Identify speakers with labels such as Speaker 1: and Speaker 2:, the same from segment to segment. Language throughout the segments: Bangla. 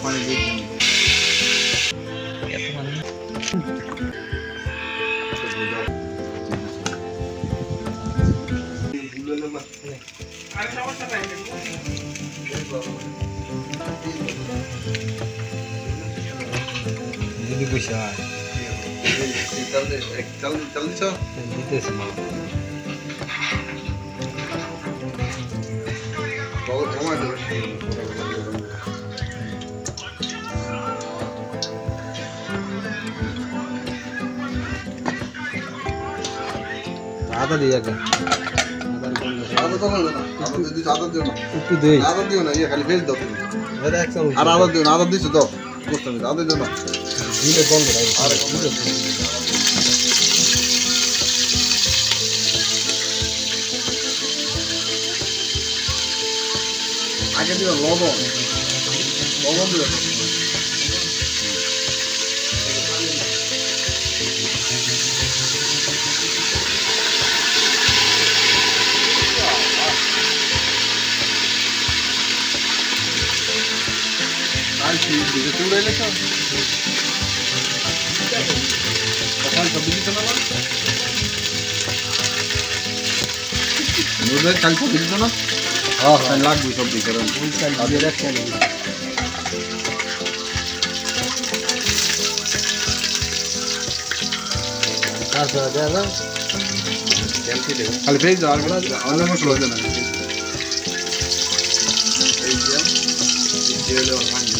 Speaker 1: পানি দিয়ে
Speaker 2: এত পানি
Speaker 1: যদি পয়সা
Speaker 3: चल दिस
Speaker 1: দিতেছে মা
Speaker 3: जमा दे
Speaker 1: আদা দিয়ে আগে
Speaker 3: आधा तो ना आधा दे आधा दे ना
Speaker 1: একটু দেই
Speaker 3: आधा दियो ना ये खाली भेज दो तुम
Speaker 1: এটা এক চামচ
Speaker 3: আর आधा दियो ना आधा दिस दो दोस्त में आधा दे ना
Speaker 1: দিলে বন্ধ রাখো
Speaker 3: আরে आगे दियो लवण दियो दिखे तुम ले लेছো कौन सब्जी की चला मुझे कल को दिख ना हां हां लाग भी सब्जी करें
Speaker 1: ওই চাল দিয়ে রাখতে হবে কাঁচা দেওয়া
Speaker 3: कैसे दे खाली भेज दो और वाला मसला देना এই যে लो हां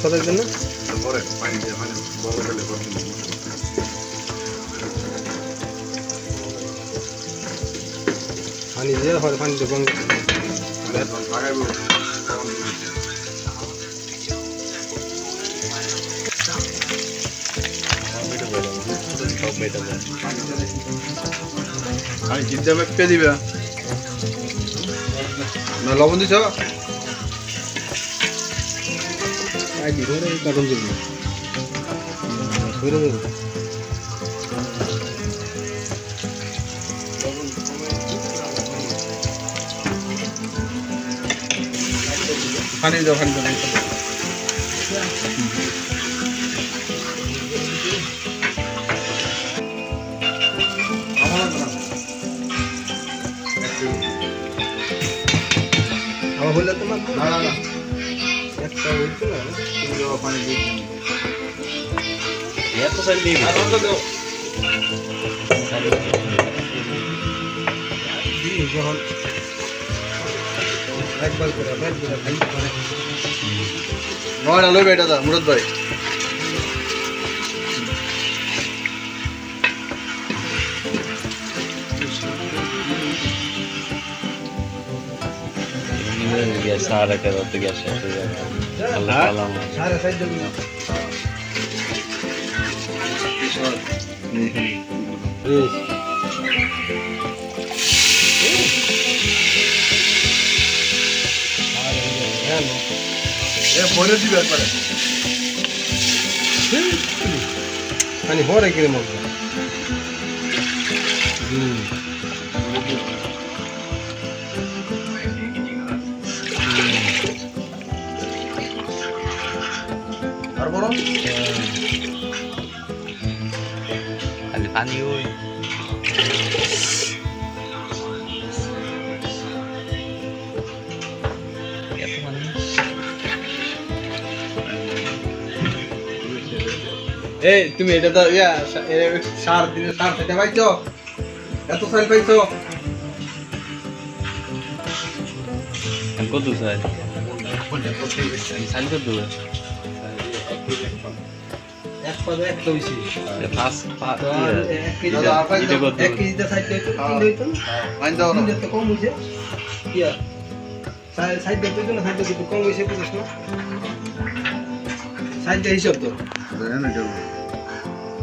Speaker 1: করার জন্য
Speaker 3: পরে পানি দিয়ে মানে বড় করে করতে
Speaker 1: পানি দিয়ে পরে পানি দেবো
Speaker 3: আরে লাগাইবো আরে জিদ্দা মেপে দিবা না লবণ দিছো
Speaker 1: আই দিরে কাটন দিব সরে দেব
Speaker 3: পানি দাও
Speaker 1: আমার হলো তোমার
Speaker 3: না না
Speaker 1: একটা হইতো না
Speaker 3: তুমি দাও পানি দিয়ে
Speaker 2: এত সাইড দিয়ে
Speaker 3: আর অন্য দাও
Speaker 1: দিই যখন একবার করে খাই করে
Speaker 3: নয়টা লই বেটা দা মুরাদ ভাই
Speaker 2: গ্যাস সারা করে তো গ্যাস শেষ হয়ে যাবে আল্লাহ সালাম
Speaker 1: সারা সাইড দেব না বেশ
Speaker 3: এ পরে দিবে একবারে
Speaker 1: পানি হরে কিরে মগ
Speaker 3: আর বড়
Speaker 2: খালি পানি ওই এত পানি
Speaker 3: এই তুমি এটা তো ইয়া সার দিনে সার খেতে পাইছো এত সাইল পাইছো
Speaker 2: কত স্যার সাইল কত
Speaker 1: এক পাবে এক তো বেশি
Speaker 2: পাঁচ
Speaker 1: এক কেজিতে সাইড দিতে তিন হইতো
Speaker 3: আইন দাও না
Speaker 1: তিন তো কম হইছে ইয়া সাইড দিতে তো না সাইড দিতে কম হইছে বুঝছ না সাইড দিয়ে হিসাব তো
Speaker 3: দেন না যাও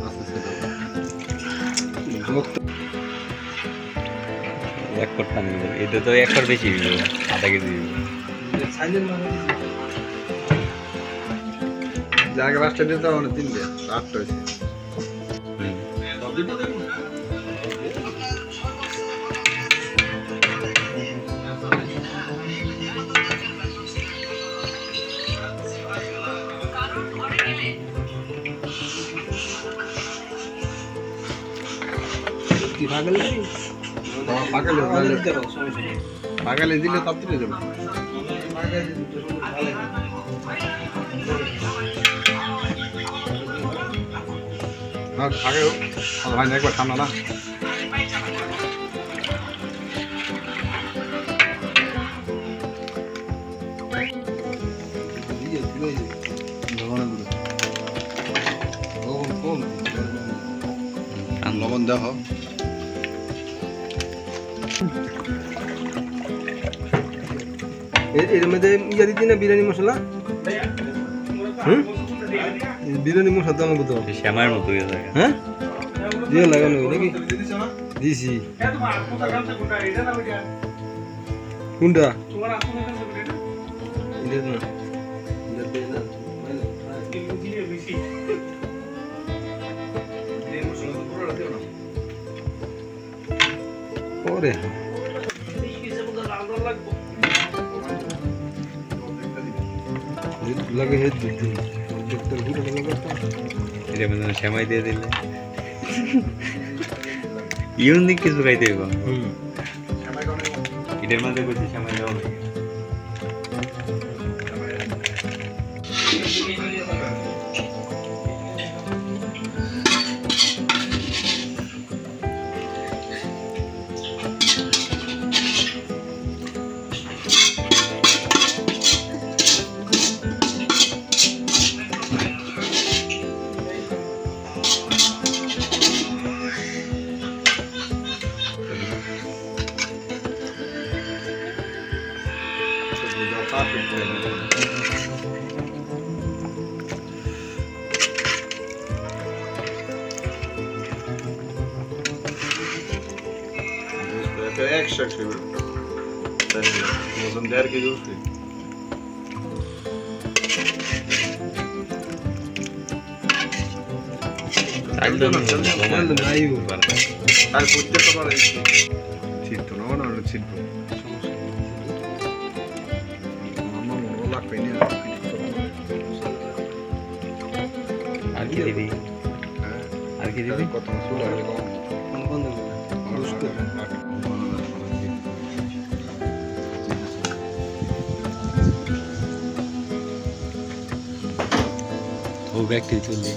Speaker 3: আস্তে আস্তে
Speaker 2: এক কট পানি এটা তো এক কট বেশি আধা কেজি
Speaker 1: সাইলের মানে
Speaker 3: জায়গা রাস্তা দিতে হবে না তিনটে আটটা হয়েছে
Speaker 1: কি পাগল নাকি
Speaker 3: পাগালে দিলে তাড়াতাড়ি যাবে না আগে ভাই একবার ঠান্ডা না লবণ দেওয়া হোক
Speaker 1: এর মধ্যে ইয়া দিতি না বিরিয়ানি মশলা বিরিয়ানি মশলা তো আমাকে তো
Speaker 2: শ্যামার মতো হয়ে যায়
Speaker 1: হ্যাঁ দিয়ে লাগানো নাকি দিছি কোনটা এটা না ওরে লাগে হেড দিতে ডক্টর গুলো লাগে
Speaker 2: এটা মানে শ্যামাই দিয়ে দিলে ইউনিক কিছু খাইতে হইব এটার মধ্যে কিছু শ্যামাই দেওয়া হবে
Speaker 3: একশো ওজন 1.5 কেজি উঠবে আর বুঝতে তো পারে ছিটতো না না ছিটবো আমার মনে লাগবে না
Speaker 2: আর কি দিবি আর কি দিবি
Speaker 3: কত মাসুল লাগে
Speaker 1: বন্ধ
Speaker 2: ও ব্যাকটেরিয়া চলবে